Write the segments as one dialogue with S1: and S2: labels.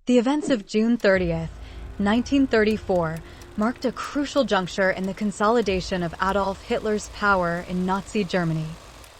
S1: The events of June 30th, 1934, marked a crucial juncture in the consolidation of Adolf Hitler's power in Nazi Germany.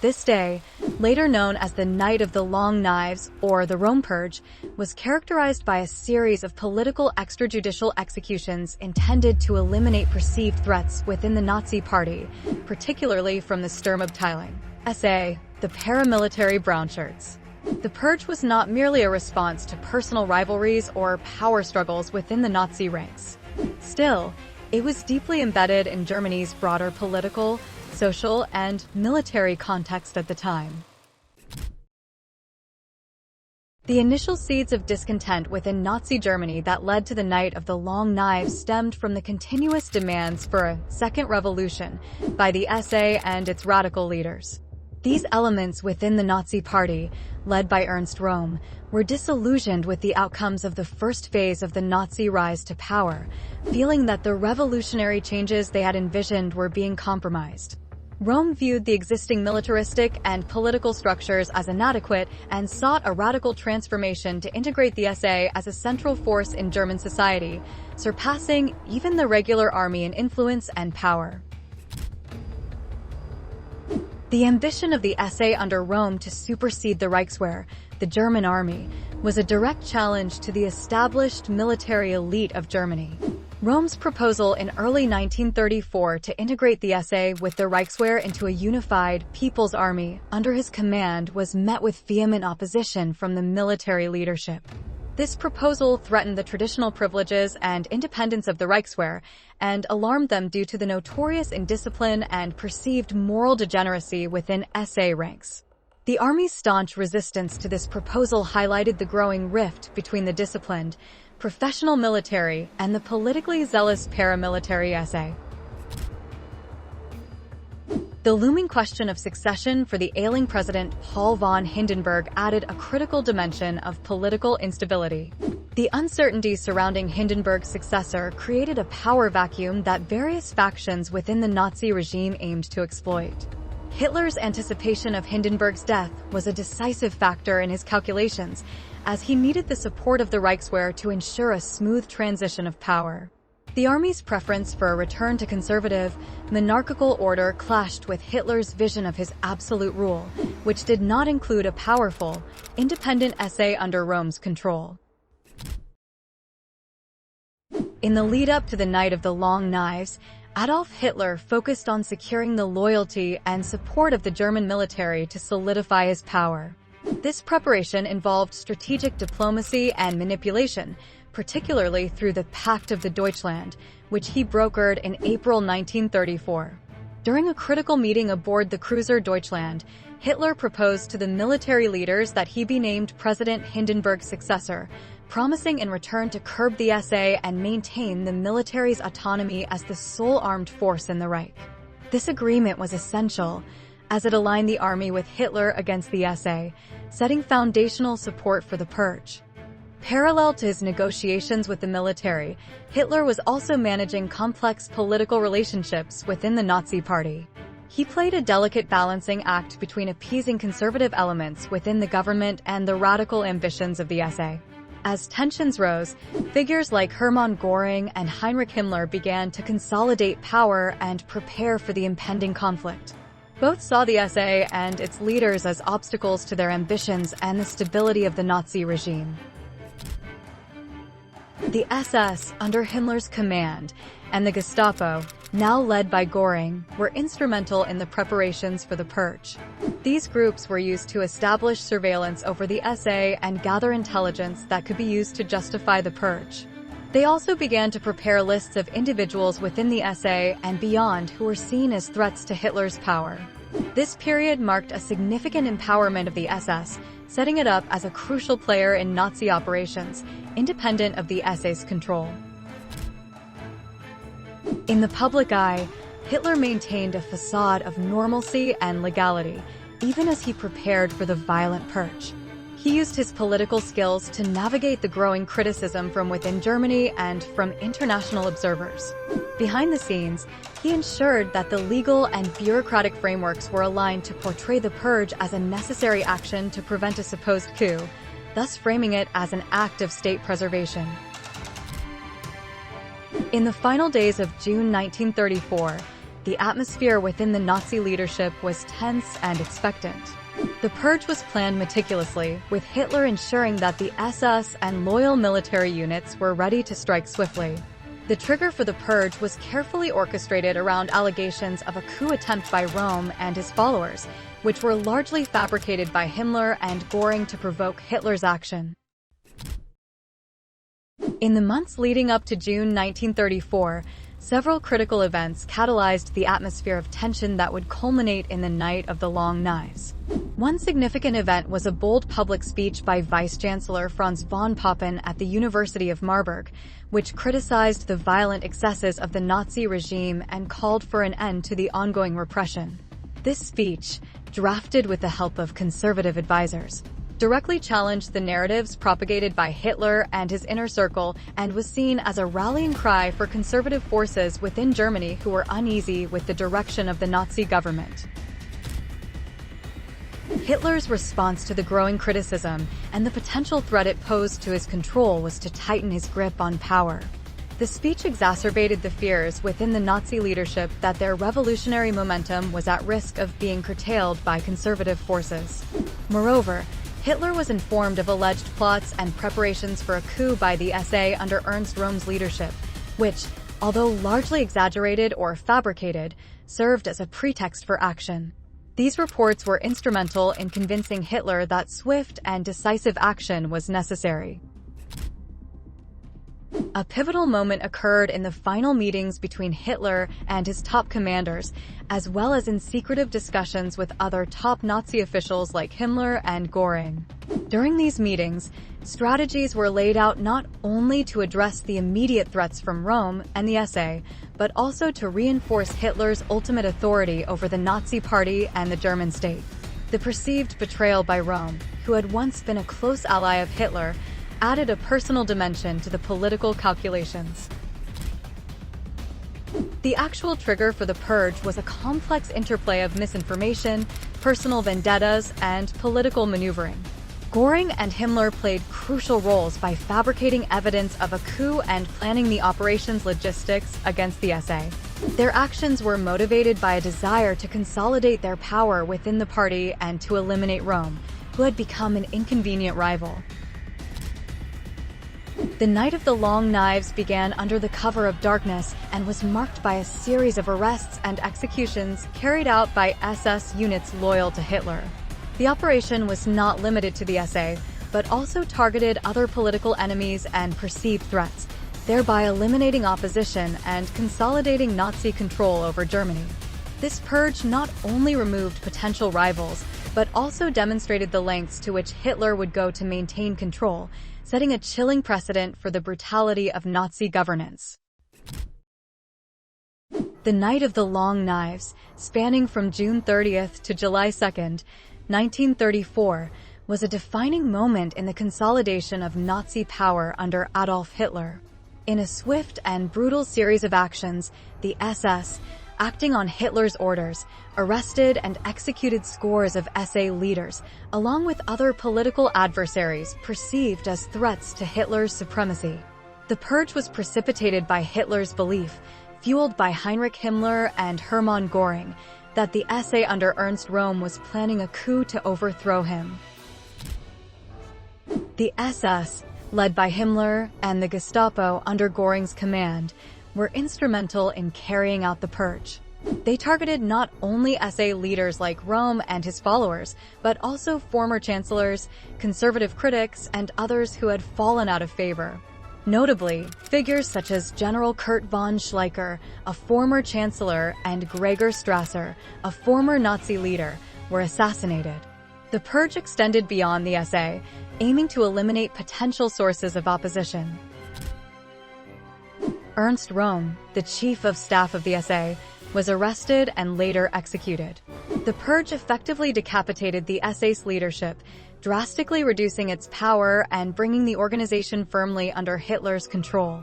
S1: This day, later known as the Night of the Long Knives or the Röhm Purge, was characterized by a series of political extrajudicial executions intended to eliminate perceived threats within the Nazi Party, particularly from the Sturmabteilung, SA, the paramilitary brownshirts. The purge was not merely a response to personal rivalries or power struggles within the Nazi ranks. Still, it was deeply embedded in Germany's broader political, social, and military context at the time. The initial seeds of discontent within Nazi Germany that led to the Night of the Long Knives stemmed from the continuous demands for a second revolution by the SA and its radical leaders. These elements within the Nazi Party, led by Ernst Rohm, were disillusioned with the outcomes of the first phase of the Nazi rise to power, feeling that the revolutionary changes they had envisioned were being compromised. Röhm viewed the existing militaristic and political structures as inadequate and sought a radical transformation to integrate the SA as a central force in German society, surpassing even the regular army in influence and power. The ambition of the SA under Röhm to supersede the Reichswehr, the German army, was a direct challenge to the established military elite of Germany. Röhm's proposal in early 1934 to integrate the SA with the Reichswehr into a unified People's Army under his command was met with vehement opposition from the military leadership. This proposal threatened the traditional privileges and independence of the Reichswehr and alarmed them due to the notorious indiscipline and perceived moral degeneracy within SA ranks. The army's staunch resistance to this proposal highlighted the growing rift between the disciplined, professional military and the politically zealous paramilitary SA. The looming question of succession for the ailing President Paul von Hindenburg added a critical dimension of political instability. The uncertainty surrounding Hindenburg's successor created a power vacuum that various factions within the Nazi regime aimed to exploit. Hitler's anticipation of Hindenburg's death was a decisive factor in his calculations, as he needed the support of the Reichswehr to ensure a smooth transition of power. The army's preference for a return to conservative, monarchical order clashed with Hitler's vision of his absolute rule, which did not include a powerful, independent SA under Röhm's control. In the lead-up to the Night of the Long Knives, Adolf Hitler focused on securing the loyalty and support of the German military to solidify his power. This preparation involved strategic diplomacy and manipulation, particularly through the Pact of the Deutschland, which he brokered in April 1934. During a critical meeting aboard the cruiser Deutschland, Hitler proposed to the military leaders that he be named President Hindenburg's successor, promising in return to curb the SA and maintain the military's autonomy as the sole armed force in the Reich. This agreement was essential, as it aligned the army with Hitler against the SA, setting foundational support for the purge. Parallel to his negotiations with the military, Hitler was also managing complex political relationships within the Nazi Party. He played a delicate balancing act between appeasing conservative elements within the government and the radical ambitions of the SA. As tensions rose, figures like Hermann Göring and Heinrich Himmler began to consolidate power and prepare for the impending conflict. Both saw the SA and its leaders as obstacles to their ambitions and the stability of the Nazi regime. The SS, under Himmler's command, and the Gestapo, now led by Göring, were instrumental in the preparations for the purge. These groups were used to establish surveillance over the SA and gather intelligence that could be used to justify the purge. They also began to prepare lists of individuals within the SA and beyond who were seen as threats to Hitler's power. This period marked a significant empowerment of the SS, setting it up as a crucial player in Nazi operations, independent of the SA's control. In the public eye, Hitler maintained a facade of normalcy and legality, even as he prepared for the violent purge. He used his political skills to navigate the growing criticism from within Germany and from international observers. Behind the scenes, he ensured that the legal and bureaucratic frameworks were aligned to portray the purge as a necessary action to prevent a supposed coup, thus framing it as an act of state preservation. In the final days of June 1934, the atmosphere within the Nazi leadership was tense and expectant. The purge was planned meticulously, with Hitler ensuring that the SS and loyal military units were ready to strike swiftly. The trigger for the purge was carefully orchestrated around allegations of a coup attempt by Röhm and his followers, which were largely fabricated by Himmler and Göring to provoke Hitler's action. In the months leading up to June 1934, several critical events catalyzed the atmosphere of tension that would culminate in the Night of the Long Knives. One significant event was a bold public speech by Vice-Chancellor Franz von Papen at the University of Marburg, which criticized the violent excesses of the Nazi regime and called for an end to the ongoing repression. This speech, drafted with the help of conservative advisors, directly challenged the narratives propagated by Hitler and his inner circle and was seen as a rallying cry for conservative forces within Germany who were uneasy with the direction of the Nazi government. Hitler's response to the growing criticism and the potential threat it posed to his control was to tighten his grip on power. The speech exacerbated the fears within the Nazi leadership that their revolutionary momentum was at risk of being curtailed by conservative forces. Moreover, Hitler was informed of alleged plots and preparations for a coup by the SA under Ernst Röhm's leadership, which, although largely exaggerated or fabricated, served as a pretext for action. These reports were instrumental in convincing Hitler that swift and decisive action was necessary. A pivotal moment occurred in the final meetings between Hitler and his top commanders, as well as in secretive discussions with other top Nazi officials like Himmler and Göring. During these meetings, strategies were laid out not only to address the immediate threats from Röhm and the SA, but also to reinforce Hitler's ultimate authority over the Nazi Party and the German state. The perceived betrayal by Röhm, who had once been a close ally of Hitler, added a personal dimension to the political calculations. The actual trigger for the purge was a complex interplay of misinformation, personal vendettas, and political maneuvering. Göring and Himmler played crucial roles by fabricating evidence of a coup and planning the operation's logistics against the SA. Their actions were motivated by a desire to consolidate their power within the party and to eliminate Röhm, who had become an inconvenient rival. The Night of the Long Knives began under the cover of darkness and was marked by a series of arrests and executions carried out by SS units loyal to Hitler. The operation was not limited to the SA, but also targeted other political enemies and perceived threats, thereby eliminating opposition and consolidating Nazi control over Germany. This purge not only removed potential rivals, but also demonstrated the lengths to which Hitler would go to maintain control, setting a chilling precedent for the brutality of Nazi governance. The Night of the Long Knives, spanning from June 30th to July 2nd, 1934, was a defining moment in the consolidation of Nazi power under Adolf Hitler. In a swift and brutal series of actions, the SS, acting on Hitler's orders, arrested and executed scores of SA leaders, along with other political adversaries perceived as threats to Hitler's supremacy. The purge was precipitated by Hitler's belief, fueled by Heinrich Himmler and Hermann Göring, that the SA under Ernst Rohm was planning a coup to overthrow him. The SS, led by Himmler, and the Gestapo under Göring's command, were instrumental in carrying out the purge. They targeted not only SA leaders like Röhm and his followers, but also former chancellors, conservative critics, and others who had fallen out of favor. Notably, figures such as General Kurt von Schleicher, a former chancellor, and Gregor Strasser, a former Nazi leader, were assassinated. The purge extended beyond the SA, aiming to eliminate potential sources of opposition. Ernst Rohm, the chief of staff of the SA, was arrested and later executed. The purge effectively decapitated the SA's leadership, drastically reducing its power and bringing the organization firmly under Hitler's control.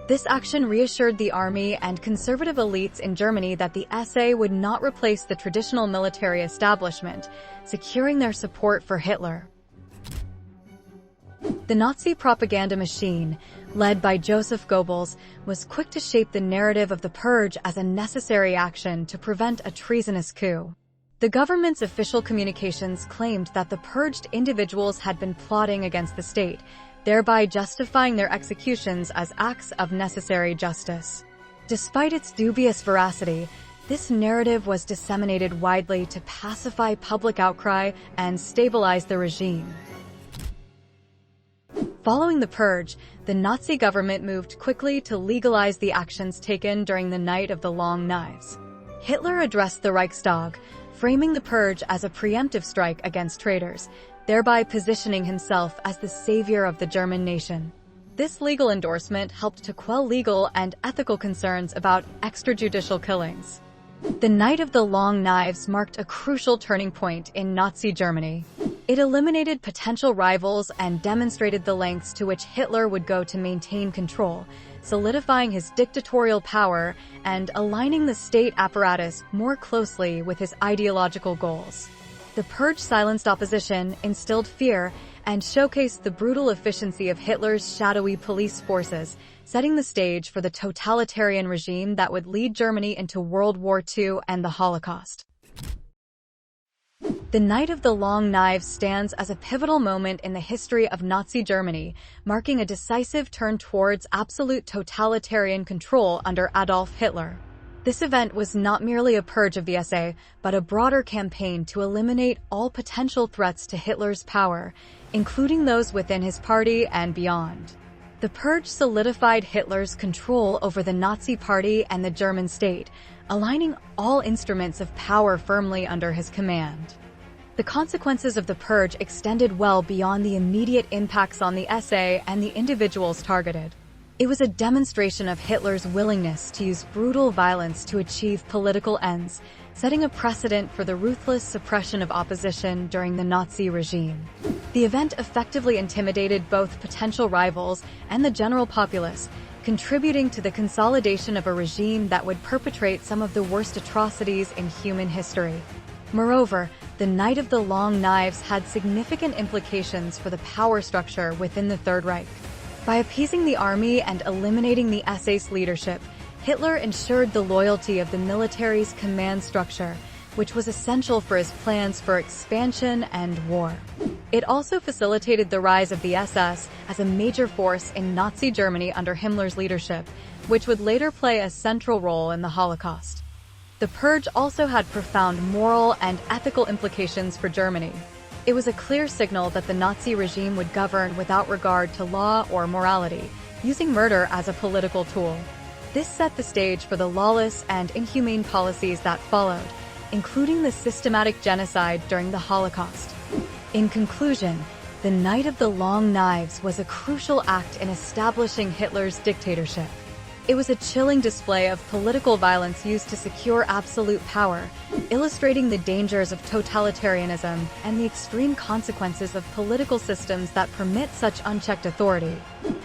S1: This action reassured the army and conservative elites in Germany that the SA would not replace the traditional military establishment, securing their support for Hitler. The Nazi propaganda machine, led by Joseph Goebbels, was quick to shape the narrative of the purge as a necessary action to prevent a treasonous coup. The government's official communications claimed that the purged individuals had been plotting against the state, thereby justifying their executions as acts of necessary justice. Despite its dubious veracity, this narrative was disseminated widely to pacify public outcry and stabilize the regime. Following the purge, the Nazi government moved quickly to legalize the actions taken during the Night of the Long Knives. Hitler addressed the Reichstag, framing the purge as a preemptive strike against traitors, thereby positioning himself as the savior of the German nation. This legal endorsement helped to quell legal and ethical concerns about extrajudicial killings. The Night of the Long Knives marked a crucial turning point in Nazi Germany. It eliminated potential rivals and demonstrated the lengths to which Hitler would go to maintain control, solidifying his dictatorial power and aligning the state apparatus more closely with his ideological goals. The purge silenced opposition, instilled fear, and showcased the brutal efficiency of Hitler's shadowy police forces, setting the stage for the totalitarian regime that would lead Germany into World War II and the Holocaust. The Night of the Long Knives stands as a pivotal moment in the history of Nazi Germany, marking a decisive turn towards absolute totalitarian control under Adolf Hitler. This event was not merely a purge of the SA, but a broader campaign to eliminate all potential threats to Hitler's power, including those within his party and beyond. The purge solidified Hitler's control over the Nazi Party and the German state, aligning all instruments of power firmly under his command. The consequences of the purge extended well beyond the immediate impacts on the SA and the individuals targeted. It was a demonstration of Hitler's willingness to use brutal violence to achieve political ends, setting a precedent for the ruthless suppression of opposition during the Nazi regime. The event effectively intimidated both potential rivals and the general populace, contributing to the consolidation of a regime that would perpetrate some of the worst atrocities in human history. Moreover, the Night of the Long Knives had significant implications for the power structure within the Third Reich. By appeasing the army and eliminating the SA's leadership, Hitler ensured the loyalty of the military's command structure, which was essential for his plans for expansion and war. It also facilitated the rise of the SS as a major force in Nazi Germany under Himmler's leadership, which would later play a central role in the Holocaust. The purge also had profound moral and ethical implications for Germany. It was a clear signal that the Nazi regime would govern without regard to law or morality, using murder as a political tool. This set the stage for the lawless and inhumane policies that followed, including the systematic genocide during the Holocaust. In conclusion, the Night of the Long Knives was a crucial act in establishing Hitler's dictatorship. It was a chilling display of political violence used to secure absolute power, illustrating the dangers of totalitarianism and the extreme consequences of political systems that permit such unchecked authority.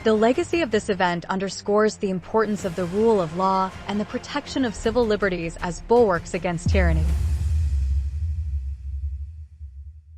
S1: The legacy of this event underscores the importance of the rule of law and the protection of civil liberties as bulwarks against tyranny.